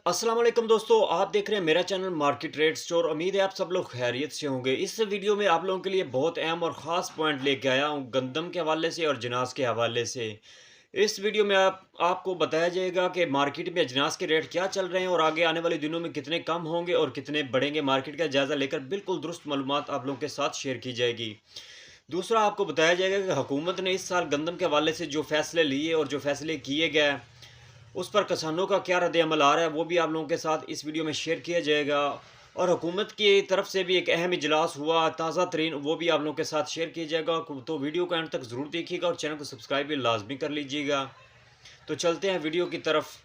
अस्सलाम वालेकुम दोस्तों, आप देख रहे हैं मेरा चैनल मार्केट रेट स्टोर। उम्मीद है आप सब लोग खैरियत से होंगे। इस वीडियो में आप लोगों के लिए बहुत अहम और ख़ास पॉइंट लेके आया हूं गंदम के हवाले से और अजनास के हवाले से। इस वीडियो में आपको बताया जाएगा कि मार्केट में अजनास के रेट क्या चल रहे हैं और आगे आने वाले दिनों में कितने कम होंगे और कितने बढ़ेंगे। मार्केट का जायज़ा लेकर बिल्कुल दुरुस्त मालूमात आप लोगों के साथ शेयर की जाएगी। दूसरा, आपको बताया जाएगा कि हुकूमत ने इस साल गंदम के हवाले से जो फैसले लिए और जो फैसले किए गए, उस पर किसानों का क्या रद्द-ए-अमल आ रहा है, वो भी आप लोगों के साथ इस वीडियो में शेयर किया जाएगा। और हुकूमत की तरफ से भी एक अहम इजलास हुआ ताज़ा तरीन, वो भी आप लोगों के साथ शेयर किया जाएगा। तो वीडियो को एंड तक ज़रूर देखिएगा और चैनल को सब्सक्राइब भी लाजमी कर लीजिएगा। तो चलते हैं वीडियो की तरफ।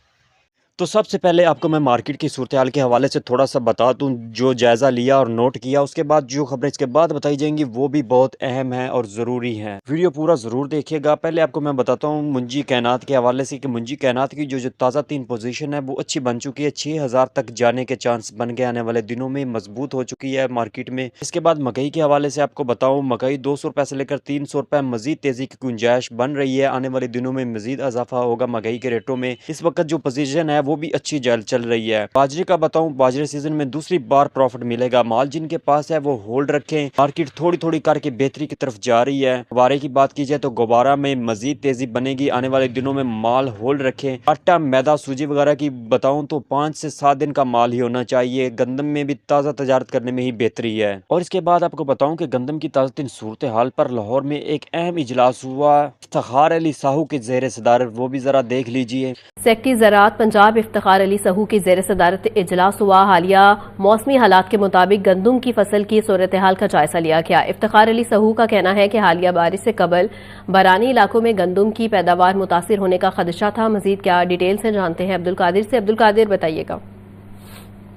तो सबसे पहले आपको मैं मार्केट की सूरत-ए-हाल के हवाले से थोड़ा-सा बता दूँ, जो जायज़ा लिया और नोट किया, उसके बाद जो खबरें इसके बाद बताई जाएँगी, वो भी बहुत अहम हैं और ज़रूरी हैं। वीडियो पूरा ज़रूर देखिएगा। पहले आपको मैं बताता हूँ मुंजी कैनात के हवाले से कि मुंजी कैनात की जो ताज़ा तीन पोजीशन है, वो अच्छी बन चुकी है। 6000 तक जाने के चांस बन गए, आने वाले दिनों में मजबूत हो चुकी है मार्केट में। इसके बाद मकई के हवाले से आपको बताऊँ, मकई 200 रुपये से लेकर 300 रुपये मज़ीद तेज़ी की गुंजाइश बन रही है। आने वाले दिनों में मज़ीद इजाफा होगा मकई के रेटों में। इस वक्त जो पोजीशन है, वो भी अच्छी चल रही है। बाजरे का बताऊं, बाजरे सीजन में दूसरी बार प्रॉफिट मिलेगा। माल जिनके पास है वो होल्ड रखें। मार्केट थोड़ी थोड़ी करके बेहतरी की तरफ जा रही है। गुब्बारे की बात की जाए तो गुब्बारा में मजीद तेजी बनेगी। आने वाले दिनों में माल होल्ड रखें। आटा, मैदा, सूजी वगैरह की बताऊं तो 5 से 7 दिन का माल ही होना चाहिए। गंदम में भी ताज़ा तजारत करने में ही बेहतरी है। और इसके बाद आपको बताऊं कि गंदम की ताज़ा तीन सूरत हाल पर लाहौर में एक अहम इजलास हुआ इफ्तिखार अली साहू के ज़ेर सदारत, वो भी जरा देख लीजिए। सेक्रेटरी ज़राअत पंजाब इफ्तिखार अली सहू की ज़ेर सदारत इजलास हुआ। हालिया मौसमी हालात के मुताबिक गंदम की फसल की सूरत हाल का जायजा लिया गया। इफ्तिखार अली सहू का कहना है कि हालिया बारिश से कबल बरानी इलाकों में गंदम की पैदावार मुतासिर होने का खदशा था। मजीद क्या डिटेल से जानते हैं अब्दुल कादिर से। अब्दुल कादिर, बताइएगा।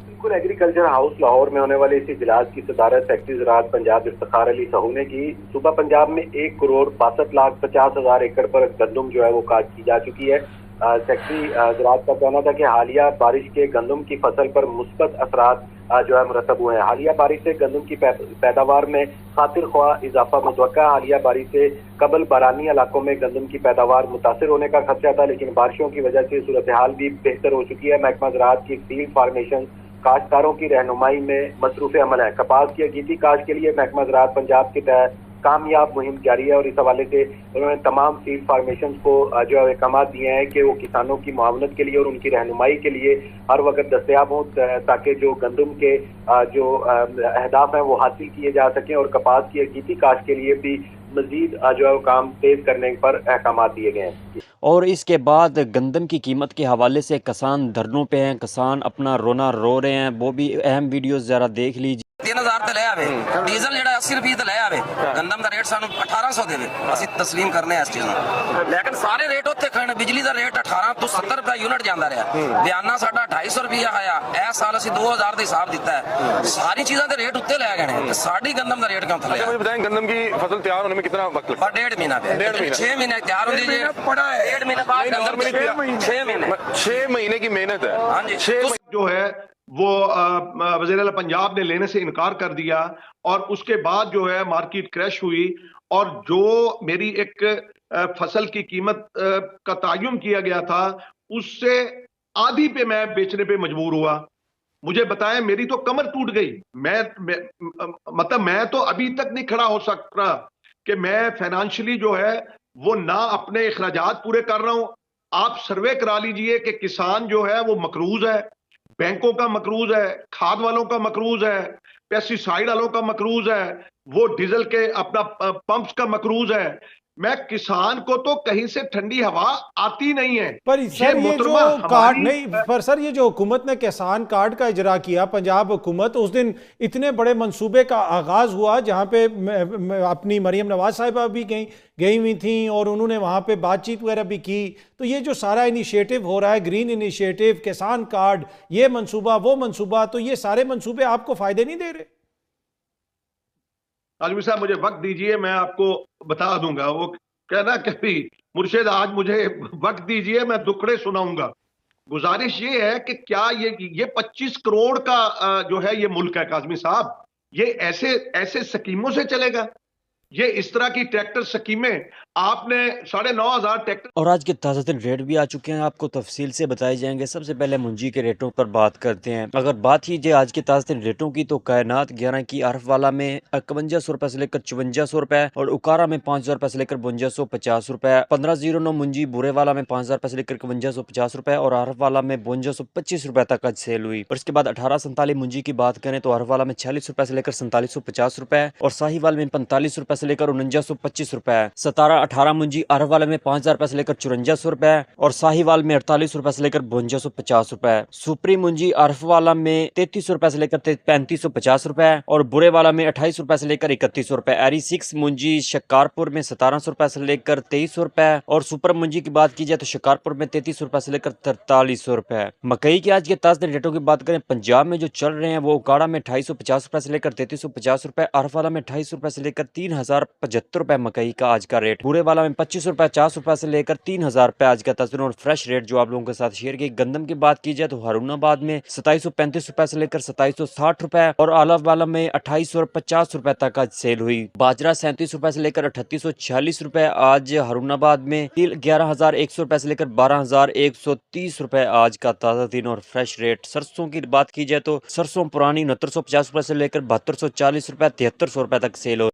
बिल्कुल, एग्रीकल्चर हाउस लाहौर में होने वाले इस इजलास की सदारत सेक्रेटरी ज़राअत पंजाब इफ्तिखार अली सहू ने की। सूबा पंजाब में 1,62,50,000 एकड़ पर गंदम जो है वो काट की जा चुकी है। सेक्रेटरी ज़राअत का कहना था कि हालिया बारिश के गंदम की फसल पर मुस्बत असरात जो है मुरतब हुए हैं। हालिया बारिश से गंदम की पैदावार में खातिर ख्वाह इजाफा मुतवक्का। हालिया बारिश से कबल बरानी इलाकों में गंदम की पैदावार मुतासर होने का खदशा था, लेकिन बारिशों की वजह से सूरत हाल भी बेहतर हो चुकी है। महकमा ज़राअत की फील्ड फार्मेशन काश्तकारों की रहनुमाई में मसरूफ़ अमल है। कपास की अगीती काश्त के लिए महकमा ज़राअत पंजाब के तहत कामयाब मुहिम जारी है और इस हवाले से उन्होंने तमाम फील्ड फार्मेशन को जो है अहकाम दिए हैं कि वो किसानों की मुआवनत के लिए और उनकी रहनुमाई के लिए हर वक्त दस्तयाब हों, ताकि जो गंदम के जो अहदाफ हैं वो हासिल किए जा सकें और कपास की अगीती काश्त के लिए भी मजीद जो है काम तेज करने पर अहकाम दिए गए हैं। और इसके बाद गंदम की कीमत के हवाले से किसान धरनों पे हैं, किसान अपना रोना रो रहे हैं, वो भी अहम वीडियो जरा देख लीजिए। 3000 ਤੇ ਲੈ ਆਵੇ ਡੀਜ਼ਲ ਜਿਹੜਾ 80 ਰੁਪਏ ਤੇ ਲੈ ਆਵੇ ਗੰਦਮ ਦਾ ਰੇਟ ਸਾਨੂੰ 1800 ਦੇਵੇ ਅਸੀਂ ਤਸਲੀਮ ਕਰਨੇ ਆ ਇਸ ਚੀਜ਼ ਨੂੰ। ਲੇਕਿਨ ਸਾਰੇ ਰੇਟ ਉੱਥੇ ਖੜਨ। ਬਿਜਲੀ ਦਾ ਰੇਟ 18 ਤੋਂ 70 ਰੁਪਏ ਯੂਨਿਟ ਜਾਂਦਾ ਰਿਹਾ। ਬਿਆਨਾ ਸਾਡਾ 250 ਰੁਪਏ ਆਇਆ। ਇਸ ਸਾਲ ਅਸੀਂ 2000 ਦੇ ਹਿਸਾਬ ਦਿੱਤਾ ਹੈ। ਸਾਰੀ ਚੀਜ਼ਾਂ ਦੇ ਰੇਟ ਉੱਤੇ ਲੈ गए हैं। साड़ी गंदम का रेट क्यों थले? मुझे बताएं, गंदम की फसल तैयार होने में कितना वक्त लगता है? 1.5 महीना पे। 6 महीने तैयार होती है। पड़ा है 1.5 महीने बाद गंदम 6 महीने की मेहनत है। हाँ जी। 6 जो है वो वज़ीर आला पंजाब ने लेने से इनकार कर दिया और उसके बाद जो है मार्केट क्रैश हुई और जो मेरी एक फसल की कीमत का तयन किया गया था उससे आधी पे मैं बेचने पे मजबूर हुआ। मुझे बताएं, मेरी तो कमर टूट गई। मतलब मैं तो अभी तक नहीं खड़ा हो सकता कि मैं फाइनेंशियली जो है वो ना अपने अखराजात पूरे कर रहा हूं। आप सर्वे करा लीजिए कि किसान जो है वो मकरूज है, बैंकों का मकरूज है, खाद वालों का मकरूज है, पेस्टिसाइड वालों का मकरूज है, वो डीजल के अपना पंप्स का मकरूज है। मैं किसान को तो कहीं से ठंडी हवा आती नहीं है। पर सर ये जो कार्ड नहीं, पर सर ये जो हुकूमत ने किसान कार्ड का इजरा किया, पंजाब हुकूमत, उस दिन इतने बड़े मंसूबे का आगाज हुआ जहां पे अपनी मरियम नवाज साहिबा भी गई हुई थी और उन्होंने वहां पे बातचीत वगैरह भी की। तो ये जो सारा इनिशिएटिव हो रहा है, ग्रीन इनिशिएटिव, किसान कार्ड, ये मंसूबा वो मंसूबा, तो ये सारे मंसूबे आपको फायदे नहीं दे रहे? आजमी साहब, मुझे वक्त दीजिए, मैं आपको बता दूंगा। वो कहना कभी मुर्शिद आज मुझे वक्त दीजिए, मैं दुखड़े सुनाऊंगा। गुजारिश ये है कि क्या ये 25 करोड़ का जो है ये मुल्क है काज़मी साहब, ये ऐसे ऐसे स्कीमों से चलेगा? ये इस तरह की ट्रैक्टर स्कीमें आपने 9,500 ट्रैक्टर। और आज के ताज़ा तरीन रेट भी आ चुके हैं, आपको तफसील से बताए जाएंगे। सबसे पहले मुंजी के रेटों पर बात करते हैं। अगर बात की जाए आज के ताज़ा तरीन रेटों की, तो कायनात 11 की आरफ वाला में 5100 रुपए से लेकर 5400 रुपए, और उकारा में 5000 रुपए से लेकर 5250 रुपए, 1509 मुंजी बुरे वाला में 5000 रुपए से लेकर 5150 रुपए, और आरफ वाला में 5225 रुपए तक आज सेल हुई। और इसके बाद 1847 मुंजी की बात करें तो आरफ वाला में 46 रुपए से लेकर 4750 रुपए, और साहिवाल में 45 रुपए से लेकर 4925 रुपए, 17-18 मुंजी आरफ वाले में 5000 रुपए से लेकर 5400 रुपए, और साहिवाल में 48 रुपए से लेकर 5250 रुपए, सुप्री मुंजी आरफ वाला में 33 रुपए से लेकर 3550 रुपए, और बुरे वाला में 28 रुपए से लेकर 3100 रुपए। एरी 6 मुंजी शिकारपुर में 1700 रुपए से लेकर 2300 रुपए, और सुपर मुंजी की बात की जाए तो शिकारपुर में 33 रुपए से लेकर 4300 रुपए। मकई के आज के ताज़ा रेटों की बात करें, पंजाब में जो चल रहे हैं वो उकाड़ा में 2850 रुपए से लेकर 3350 रुपए, आरफ वाला में 28 रुपए से लेकर 3075 रुपए मकई का आज का रेट, बुरे वाला में 2550 रुपए से लेकर 3000 रुपए आज का ताज़ा और फ्रेश रेट जो आप लोगों के साथ शेयर की। गंदम की बात की जाए तो हारूनाबाद में 2735 रुपए से लेकर 2760 रुपए, और आला वाला में 2850 रुपए तक आज सेल हुई। बाजरा 37 रुपए से लेकर 3846 रुपए आज हारूनाबाद में, तिल 11100 रुपए से लेकर 12130 रुपए आज का ताज़ा दिन और फ्रेश रेट। सरसों की बात की जाए तो सरसों पुरानी 6950 रुपए से लेकर 7240 रुपए 7300 रुपए तक सेल हो।